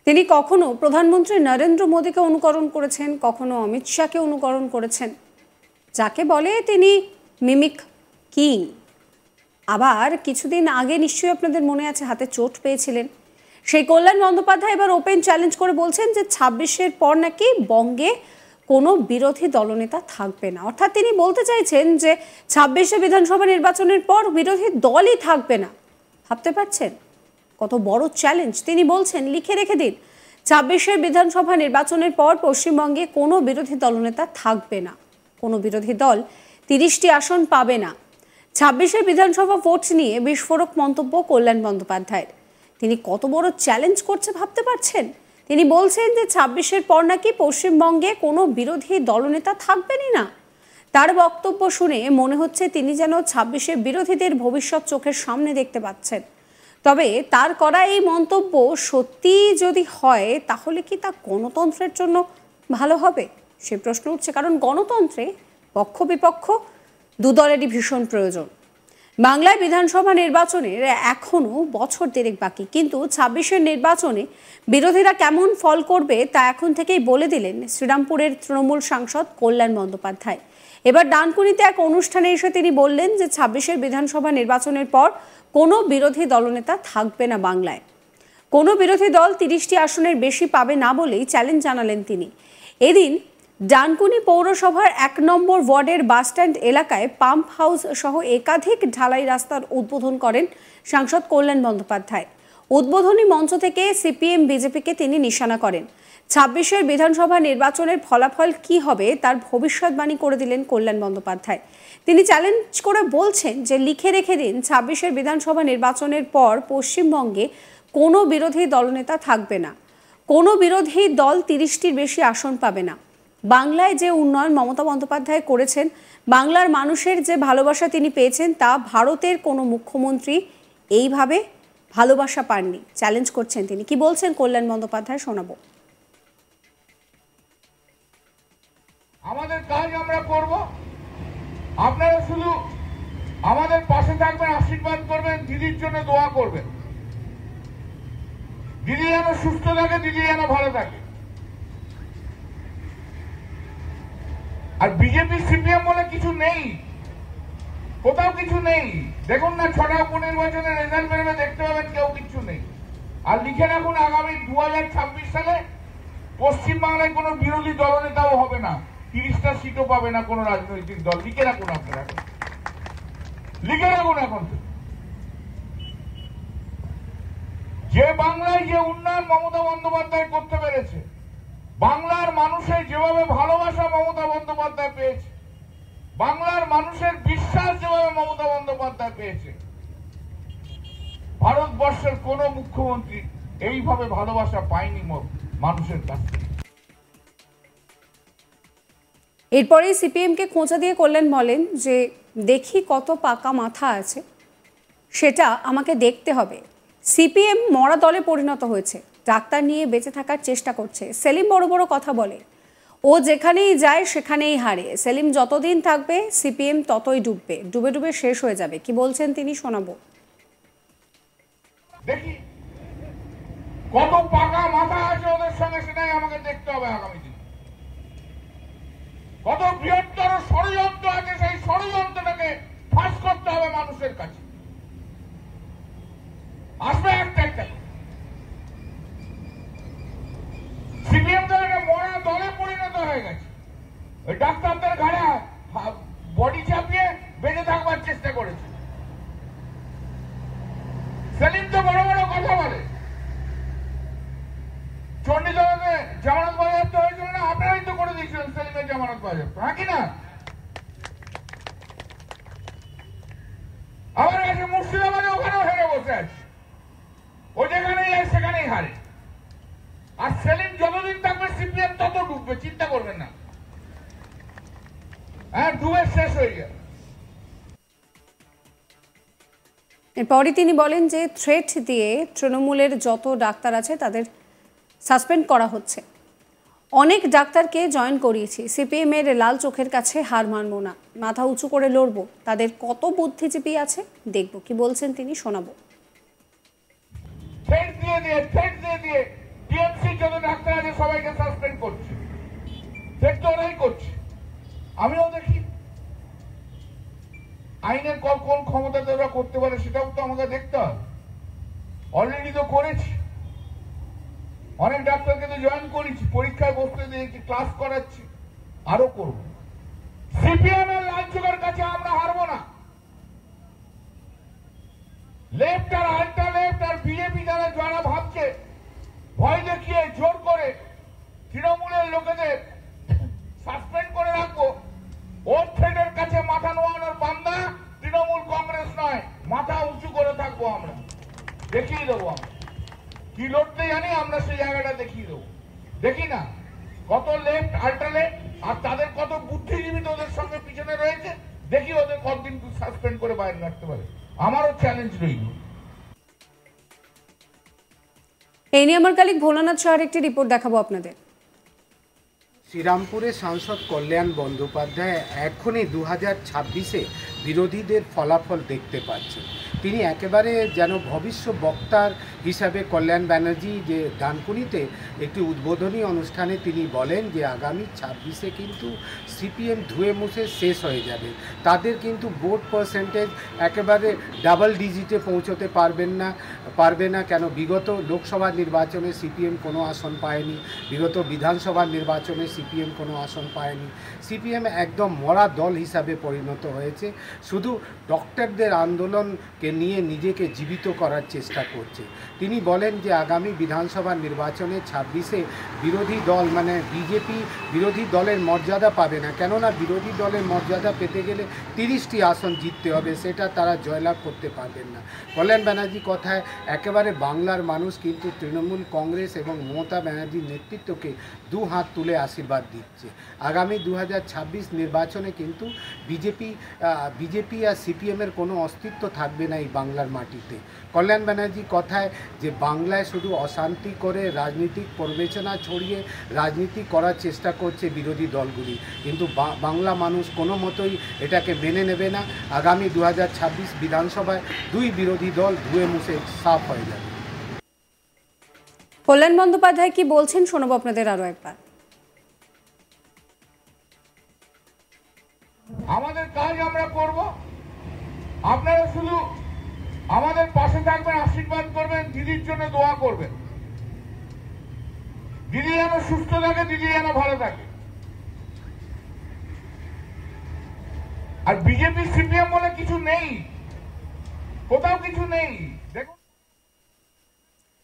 তিনি কখনো প্রধানমন্ত্রী নরেন্দ্র মোদীকে অনুকরণ করেছেন, কখনো অমিত শাহকে অনুকরণ করেছেন, যাকে বলে তিনি মিমিক কিং। আবার কিছুদিন আগে নিশ্চয়ই আপনাদের মনে আছে হাতে চোট পেয়েছিলেন সেই কল্যাণ বন্দ্যোপাধ্যায় এবার ওপেন চ্যালেঞ্জ করে বলছেন যে ২৬-এর পর নাকি বঙ্গে কোনো বিরোধী দলনেতা থাকবে না। অর্থাৎ তিনি বলতে চাইছেন যে ২৬-এ বিধানসভা নির্বাচনের পর বিরোধী দলই থাকবে না। ভাবতে পারছেন কত বড় চ্যালেঞ্জ? তিনি বলছেন লিখে রেখে দিন, ২৬-এর বিধানসভা নির্বাচনের পর পশ্চিমবঙ্গে কোনো বিরোধী দলনেতা থাকবে না, কোনো বিরোধী দল ৩০টি আসন পাবে না। ২৬-এর বিধানসভা ভোট নিয়ে বিস্ফোরক মন্তব্য কল্যাণ বন্দ্যোপাধ্যায়ের। তিনি কত বড় চ্যালেঞ্জ করছে ভাবতে পারছেন? তিনি বলছেন যে ২৬-এর পর নাকি পশ্চিমবঙ্গে কোনো বিরোধী দলনেতা থাকবেনই না। তার বক্তব্য শুনে মনে হচ্ছে তিনি যেন ২৬-এর বিরোধীদের ভবিষ্যৎ চোখের সামনে দেখতে পাচ্ছেন। তবে তার করা এই মন্তব্য সত্যি যদি হয় তাহলে কি তা গণতন্ত্রের জন্য ভালো হবে সে প্রশ্ন উঠছে। কারণ গণতন্ত্রে পক্ষ বিপক্ষ দুদলেরই ভীষণ প্রয়োজন। বাংলায় বিধানসভা নির্বাচনের এখনো বছর দেড়েক বাকি, কিন্তু ২৬-এর নির্বাচনে বিরোধীরা কেমন ফল করবে তা এখন থেকেই বলে দিলেন শ্রীরামপুরের তৃণমূল সাংসদ কল্যাণ বন্দ্যোপাধ্যায়। এবার ডানকুনিতে এক অনুষ্ঠানে এসে তিনি বললেন যে ২৬-এর বিধানসভা নির্বাচনের পর কোনো বিরোধী দলনেতা থাকবে না বাংলায়। কোনো বিরোধী দল ৩০টি আসনের বেশি পাবে না বলেই চ্যালেঞ্জ জানালেন তিনি। এদিন ডানকুনি পৌরসভার ১ নম্বর ওয়ার্ডের বাসস্ট্যান্ড এলাকায় পাম্প হাউস সহ একাধিক ঢালাই রাস্তার উদ্বোধন করেন সাংসদ কল্যাণ বন্দ্যোপাধ্যায়। উদ্বোধনী মঞ্চ থেকে সিপিএম বিজেপিকে তিনি নিশানা করেন। ২৬-এর বিধানসভা নির্বাচনের ফলাফল কি হবে তার ভবিষ্যৎবাণী করে দিলেন কল্যাণ বন্দ্যোপাধ্যায়। তিনি চ্যালেঞ্জ করে বলছেন যে লিখে রেখে দিন, ২৬-এর বিধানসভা নির্বাচনের পর পশ্চিমবঙ্গে কোনো বিরোধী দলনেতা থাকবে না, কোনো বিরোধী দল ৩০টির বেশি আসন পাবে না। বাংলায় যে উন্নয়ন মমতা বন্দ্যোপাধ্যায় করেছেন, বাংলার মানুষের যে ভালোবাসা তিনি পেয়েছেন তা ভারতের কোনো মুখ্যমন্ত্রী এইভাবে ভালোবাসা পাননি। চ্যালেঞ্জ করছেন তিনি। কি বলছেন কল্যাণ বন্দ্যোপাধ্যায় শোনাবো। আমাদের কাজ আমরা করব, আপনারা শুধু আমাদের পাশে থাকবেন, আশীর্বাদ করবেন, দিদির জন্য দোয়া করবেন। দিদি যেন সুস্থ থাকে, দিদি যেন ভালো থাকে। আর বিজেপি সিপিএম বলে কিছু নেই, কোথাও কিছু নেই। দেখুন না, ৬টা উপনির্বাচনের রেজাল্ট বেরোবে, দেখতে পাবেন কেউ কিছু নেই। আর লিখে রাখুন, আগামী ২০২৬ সালে পশ্চিমবাংলায় কোনো বিরোধী দলনেতাও হবে না, ৩০টা সিটও পাবে না কোনো রাজনৈতিক দল। লিখে রাখুন, আপনারা লিখে রাখুন। এখন যে বাংলায় যে উন্নয়ন মমতা বন্দ্যোপাধ্যায় করতে পেরেছে, বাংলার মানুষের যেভাবে ভালোবাসা মমতা বন্দ্যোপাধ্যায় পেয়েছে, বাংলার মানুষের বিশ্বাস যেভাবে মমতা বন্দ্যোপাধ্যায় পেয়েছে, ভারতবর্ষের কোন মুখ্যমন্ত্রী এইভাবে ভালোবাসা পায়নি মানুষের কাছ থেকে। এরপরেই সিপিএমকে খোঁচা দিয়ে কল্যাণ বলেন যে দেখি কত পাকা মাথা আছে, সেটা আমাকে দেখতে হবে। সিপিএম মরা দলে পরিণত হয়েছে, ডাক্তার নিয়ে বেঁচে থাকার চেষ্টা করছে। সেলিম বড় বড় কথা বলে, ও যেখানেই যায় সেখানেই হারে। সেলিম যতদিন থাকবে সিপিএম ততই ডুববে, ডুবে ডুবে শেষ হয়ে যাবে। কি বলছেন তিনি শোনাবো। দেখি কত পাকা মাথা আছে ওদের সঙ্গে, সেটাই আমাকে দেখতে হবে আগামী দিনে। কত বৃহত্তর ষড়যন্ত্র আছে, সেই ষড়যন্ত্রটাকে ফাঁস করতে হবে মানুষের কাছে। আসবে একটা একটা। সিপিএম তো একটা মরা দলে পরিণত হয়ে গেছে। ওই ডাক্তারদের ঘাড়ে বডি চাপিয়ে বেঁচে থাকবার চেষ্টা করেছে। সেলিম তো বড় বড় কথা বলে। চণ্ডীতলাতে জামানত বাজেয়াপ্ত হয়েছিল না, আপনারাই তো করে দিয়েছিলেন সেলিমের জামানত বাজেয়াপ্ত, হ্যাঁ কি না? আবার আছে মুর্শিদাবাদে, ওখানেও হেরে বসে আছে। ও যেখানেই যায় সেখানেই হারে। আর সেলিম যতদিন থাকবে সিপিএম তত ডুববে, চিন্তা করবেন না। হ্যাঁ, ডুবে শেষ হয়ে যাবে। এরপরই তিনি বলেন যে থ্রেট দিয়ে তৃণমূলের যত ডাক্তার আছে তাদের সাসপেন্ড করা হচ্ছে। অনেক ডাক্তারকে জয়েন করিয়েছি, সিপিএমের লাল চোখের কাছে হার মানবো না, মাথা উঁচু করে লড়বো। তাদের কত বুদ্ধিজীবী আছে দেখবো। কি বলছেন তিনি শোনাবো। থ্রেট দিয়ে টিএমসি অনেক ডাক্তারকে তো জয়েন করেছি, পরীক্ষায় বসতে দিয়েছি, ক্লাস করাচ্ছি, আরো করব। সিপিএম এর রাজ্যের কাছে আমরা হারবো না। লেফট আর আল্ট্রা লেফট আর বিজেপি যারা ভাবছে ভয় দেখিয়ে জোর করে তৃণমূলের লোকেদের সাসপেন্ড করে রাখবো, ওর থ্রেডের কাছে মাথা নোয়ানোর বান্দা তৃণমূল কংগ্রেস নয়। মাথা উঁচু করে থাকবো, আমরা দেখিয়ে দেবো। আমরা কি লড়তে জানি, আমরা সেই জায়গাটা দেখিয়ে দেবো। দেখি না কত লেফট আল্ট্রা লেফট আর তাদের কত বুদ্ধিজীবী ওদের সঙ্গে পিছনে রয়েছে, দেখি ওদের কতদিন সাসপেন্ড করে বাইরে রাখতে পারে। আমারও চ্যালেঞ্জ রইল। এই নিয়ে আমার কালিক ভোলানাথ শাহর একটি রিপোর্ট দেখাবো আপনাদের। শ্রীরামপুরের সাংসদ কল্যাণ বন্দ্যোপাধ্যায় এখনই 2026-এ বিরোধীদের ফলাফল দেখতে পাচ্ছেন। তিনি একেবারে যেন ভবিষ্য বক্তার হিসাবে কল্যাণ ব্যানার্জি যে ডানকুনিতে একটি উদ্বোধনী অনুষ্ঠানে তিনি বলেন যে আগামী 26-এ কিন্তু সিপিএম ধুয়ে মুছে শেষ হয়ে যাবে। তাদের কিন্তু ভোট পার্সেন্টেজ একেবারে ডাবল ডিজিটে পৌঁছতে পারবে না। কেন বিগত লোকসভা নির্বাচনে সিপিএম কোনো আসন পায়নি, বিগত বিধানসভা নির্বাচনে সিপিএম কোনো আসন পায়নি। সিপিএম একদম মরা দল হিসাবে পরিণত হয়েছে, শুধু ডক্টরদের আন্দোলনকে নিয়ে নিজেকে জীবিত করার চেষ্টা করছে। তিনি বলেন যে আগামী বিধানসভা নির্বাচনে 26-এ বিরোধী দল মানে বিজেপি বিরোধী দলের মর্যাদা পাবে না, কেননা বিরোধী দলের মর্যাদা পেতে গেলে 30টি আসন জিততে হবে, সেটা তারা জয়লাভ করতে পারবেন না। কল্যাণ ব্যানার্জি কথায় একেবারে বাংলার মানুষ কিন্তু তৃণমূল কংগ্রেস এবং মমতা ব্যানার্জির নেতৃত্বকে দু হাত তুলে আশীর্বাদ দিচ্ছে। আগামী 2026 নির্বাচনে কিন্তু বিজেপি আর সিপিএমের কোনো অস্তিত্ব থাকবে না এই বাংলার মাটিতে। কল্যাণ ব্যানার্জি কথায় যে বাংলায় শুধু অশান্তি করে রাজনৈতিক প্রবেশনা ছড়িয়ে রাজনীতি করার চেষ্টা করছে বিরোধী দলগুলি, কিন্তু বাংলা মানুষ কোনো মতোই এটাকে মেনে নেবে না। আগামী 2026 বিধানসভায় দুই বিরোধী দল ধুয়ে মুছে সাফ হয়ে যাবে। কল্যাণ বন্দ্যোপাধ্যায় কি বলছেন শোনাবো আপনাদের আরো একবার। আমাদের কাজ আমরা করব, আপনারা শুধু আমাদের পাশে থাকবেন, আশীর্বাদ করবেন, দিদির জন্য দোয়া করবেন। দিদি যেন সুস্থ থাকে, দিদি যেন ভালো থাকে। আর বিজেপি সিপিএম বলে কিছু নেই, কোথাও কিছু নেই। দেখুন,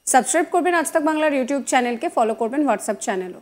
সাবস্ক্রাইব করবেন আজ তাক বাংলার ইউটিউব চ্যানেলকে, ফলো করবেন হোয়াটসঅ্যাপ চ্যানেলও।